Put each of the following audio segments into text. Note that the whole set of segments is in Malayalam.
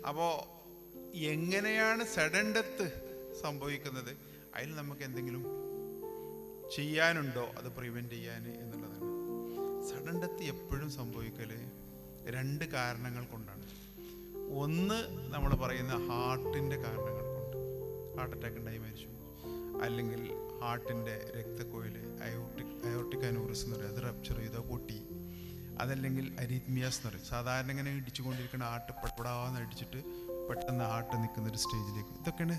അപ്പോൾ എങ്ങനെയാണ് സഡൻ ഡെത്ത് സംഭവിക്കുന്നത്, അതിൽ നമുക്ക് എന്തെങ്കിലും ചെയ്യാനുണ്ടോ അത് പ്രിവെൻറ്റ് ചെയ്യാൻ എന്നുള്ളതാണ്. സഡൻ ഡെത്ത് എപ്പോഴും സംഭവിക്കൽ 2 കാരണങ്ങൾ കൊണ്ടാണ്. ഒന്ന് നമ്മൾ പറയുന്ന ഹാർട്ടിൻ്റെ കാരണങ്ങൾ കൊണ്ട്, ഹാർട്ട് അറ്റാക്ക് ഉണ്ടായി മരിച്ചു, അല്ലെങ്കിൽ ഹാർട്ടിൻ്റെ രക്തക്കൊയിൽ അയോർട്ടിക് അനൂറിസം എന്ന് പറയും, അത് റപ്ചർ ചെയ്തോ പൊട്ടി, അതല്ലെങ്കിൽ അരിത്മിയാസ് എന്ന് പറയും, സാധാരണ ഇങ്ങനെ ഇടിച്ചുകൊണ്ടിരിക്കുന്ന ഹാർട്ട് പടപടാന്ന് അടിച്ചിട്ട് പെട്ടെന്ന് ഹാർട്ട് നിൽക്കുന്നൊരു സ്റ്റേജിലേക്ക്. ഇതൊക്കെയാണ്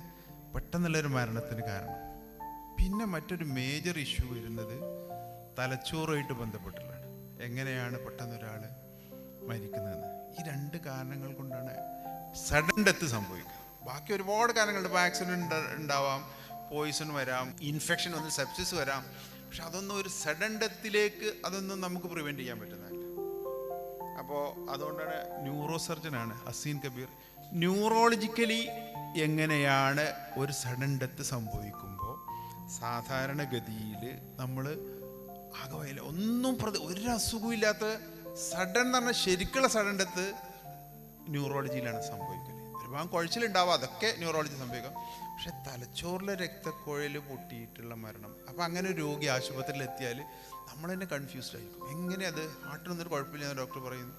പെട്ടെന്നുള്ളൊരു മരണത്തിന് കാരണം. പിന്നെ മറ്റൊരു മേജർ ഇഷ്യൂ വരുന്നത് തലച്ചോറുമായിട്ട് ബന്ധപ്പെട്ടുള്ളതാണ്. എങ്ങനെയാണ് പെട്ടെന്നൊരാൾ മരിക്കുന്നതെന്ന്. ഈ 2 കാരണങ്ങൾ കൊണ്ടാണ് സഡൻ ഡെത്ത് സംഭവിക്കുക. ബാക്കി ഒരുപാട് കാരണങ്ങളുണ്ട്. ഇപ്പോൾ ആക്സിഡൻറ്റ് ഉണ്ടാവാം, പോയിസൺ വരാം, ഇൻഫെക്ഷൻ വന്ന് സെപ്സിസ് വരാം. പക്ഷെ അതൊന്നും ഒരു സഡൻ ഡെത്തിലേക്ക് അതൊന്നും നമുക്ക് പ്രിവെൻറ്റ് ചെയ്യാൻ പറ്റുന്നതല്ല. അപ്പോൾ അതുകൊണ്ടാണ് ന്യൂറോ സർജനാണ് അസീൻ കബീർ ന്യൂറോളജിക്കലി എങ്ങനെയാണ് ഒരു സഡൻ ഡെത്ത് സംഭവിക്കുമ്പോൾ സാധാരണഗതിയിൽ നമ്മൾ ആകെ ഒന്നും ഒരു അസുഖവും ഇല്ലാത്ത സഡൻ എന്ന് പറഞ്ഞാൽ ശരിക്കുള്ള സഡൻ ഡെത്ത് ന്യൂറോളജിയിലാണ് സംഭവിക്കുന്നത്. ഒരുപാട് കുഴച്ചിലുണ്ടാവും, അതൊക്കെ ന്യൂറോളജി സംഭവിക്കാം. പക്ഷെ തലച്ചോറിലെ രക്തക്കുഴൽ പൊട്ടിയിട്ടുള്ള മരണം, അപ്പോൾ അങ്ങനെ ഒരു രോഗി ആശുപത്രിയിൽ എത്തിയാൽ നമ്മൾ തന്നെ കൺഫ്യൂസ്ഡ് ആയിരിക്കും. എങ്ങനെ അത് ഹാർട്ടിനൊന്നൊരു കുഴപ്പമില്ലെന്ന് ഡോക്ടർ പറയുന്നു.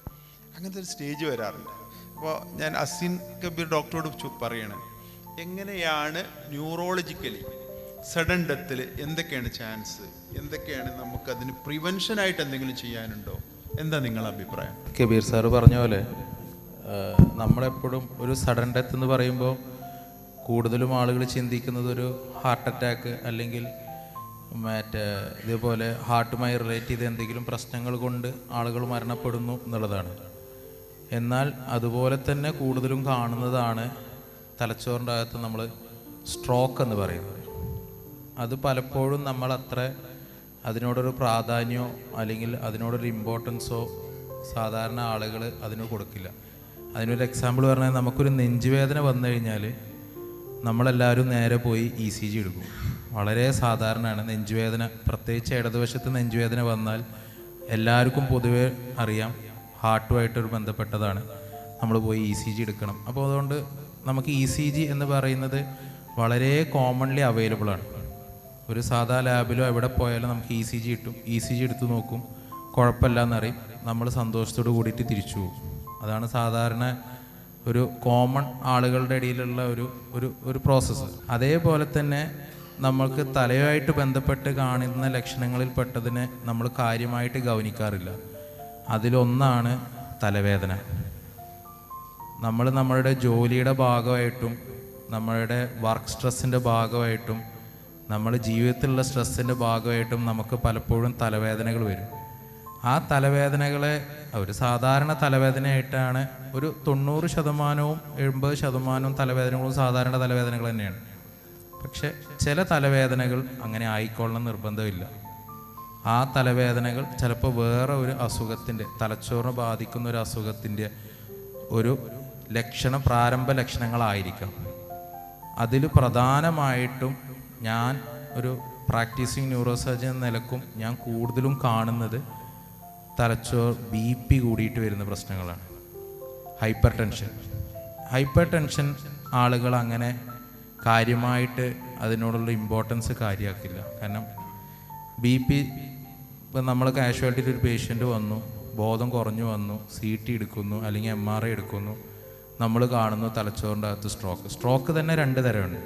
അങ്ങനത്തെ ഒരു സ്റ്റേജ് വരാറുണ്ട്. അപ്പോൾ ഞാൻ അസീൻ കബീർ ഡോക്ടറോട് പറയണേ, എങ്ങനെയാണ് ന്യൂറോളജിക്കലി സഡൻ ഡെത്തിൽ എന്തൊക്കെയാണ് ചാൻസ്, എന്തൊക്കെയാണ് നമുക്കതിന് പ്രിവെൻഷനായിട്ട് എന്തെങ്കിലും ചെയ്യാനുണ്ടോ, എന്താ നിങ്ങളുടെ അഭിപ്രായം? കബീർ സാറ് പറഞ്ഞ പോലെ നമ്മളെപ്പോഴും ഒരു സഡൻ ഡെത്ത് എന്ന് പറയുമ്പോൾ കൂടുതലും ആളുകൾ ചിന്തിക്കുന്നത് ഒരു ഹാർട്ട് അറ്റാക്ക് അല്ലെങ്കിൽ ഇതേപോലെ ഹാർട്ടുമായി റിലേറ്റ് ചെയ്ത് എന്തെങ്കിലും പ്രശ്നങ്ങൾ കൊണ്ട് ആളുകൾ മരണപ്പെടുന്നു എന്നുള്ളതാണ്. എന്നാൽ അതുപോലെ തന്നെ കൂടുതലും കാണുന്നതാണ് തലച്ചോറിൻ്റെ അകത്ത് നമ്മൾ സ്ട്രോക്ക് എന്ന് പറയുന്നത്. അത് പലപ്പോഴും നമ്മൾ അത്ര അതിനോടൊരു പ്രാധാന്യമോ അല്ലെങ്കിൽ അതിനോടൊരു ഇമ്പോർട്ടൻസോ സാധാരണ ആളുകൾ അതിന് കൊടുക്കില്ല. അതിനൊരു എക്സാമ്പിൾ പറഞ്ഞാൽ, നമുക്കൊരു നെഞ്ചുവേദന വന്നു കഴിഞ്ഞാൽ നമ്മളെല്ലാവരും നേരെ പോയി ECG എടുക്കും. വളരെ സാധാരണമാണ് നെഞ്ചുവേദന, പ്രത്യേകിച്ച് ഇടതുവശത്ത് നെഞ്ചുവേദന വന്നാൽ എല്ലാവർക്കും പൊതുവെ അറിയാം ഹാർട്ടുമായിട്ടൊരു ബന്ധപ്പെട്ടതാണ്, നമ്മൾ പോയി ECG എടുക്കണം. അപ്പോൾ അതുകൊണ്ട് നമുക്ക് ECG എന്ന് പറയുന്നത് വളരെ കോമൺലി അവൈലബിൾ ആണ്. ഒരു സാധാ ലാബിലോ എവിടെ പോയാലും നമുക്ക് ECG കിട്ടും. ECG എടുത്ത് നോക്കും, കുഴപ്പമില്ല എന്നറിയും, നമ്മൾ സന്തോഷത്തോട് കൂടിയിട്ട് തിരിച്ചു പോകും. അതാണ് സാധാരണ ഒരു കോമൺ ആളുകളുടെ ഇടയിലുള്ള ഒരു പ്രോസസ്സ്. അതേപോലെ തന്നെ നമ്മൾക്ക് തലയുമായിട്ട് ബന്ധപ്പെട്ട് കാണുന്ന ലക്ഷണങ്ങളിൽ പെട്ടതിനെ നമ്മൾ കാര്യമായിട്ട് ഗൗനിക്കാറില്ല. അതിലൊന്നാണ് തലവേദന. നമ്മളുടെ ജോലിയുടെ ഭാഗമായിട്ടും നമ്മളുടെ വർക്ക് സ്ട്രെസ്സിൻ്റെ ഭാഗമായിട്ടും നമ്മൾ ജീവിതത്തിലുള്ള സ്ട്രെസ്സിൻ്റെ ഭാഗമായിട്ടും നമുക്ക് പലപ്പോഴും തലവേദനകൾ വരും. ആ തലവേദനകളെ ഒരു സാധാരണ തലവേദനയായിട്ടാണ് ഒരു 90%, 80% തലവേദനകളും സാധാരണ തലവേദനകൾ തന്നെയാണ്. പക്ഷെ ചില തലവേദനകൾ അങ്ങനെ ആയിക്കൊള്ളണം നിർബന്ധമില്ല. ആ തലവേദനകൾ ചിലപ്പോൾ വേറെ ഒരു അസുഖത്തിൻ്റെ, തലച്ചോറിനെ ബാധിക്കുന്ന ഒരു അസുഖത്തിൻ്റെ ഒരു പ്രാരംഭ ലക്ഷണങ്ങളായിരിക്കാം. അതിൽ പ്രധാനമായിട്ടും ഞാൻ ഒരു പ്രാക്ടീസിങ് ന്യൂറോ സർജൻ എന്ന നിലക്കും ഞാൻ കൂടുതലും കാണുന്നത് തലച്ചോർ BP കൂടിയിട്ട് വരുന്ന പ്രശ്നങ്ങളാണ്. ഹൈപ്പർ ടെൻഷൻ ആളുകൾ അങ്ങനെ കാര്യമായിട്ട് അതിനോടുള്ള ഇമ്പോർട്ടൻസ് കാര്യമാക്കില്ല. കാരണം BP ഇപ്പം നമ്മൾ കാഷ്വാലിറ്റിയിൽ ഒരു പേഷ്യൻ്റ് വന്നു, ബോധം കുറഞ്ഞു വന്നു, CT എടുക്കുന്നു അല്ലെങ്കിൽ MRI എടുക്കുന്നു, നമ്മൾ കാണുന്നു തലച്ചോറിൻ്റെ അകത്ത് സ്ട്രോക്ക് തന്നെ 2 തരമുണ്ട്.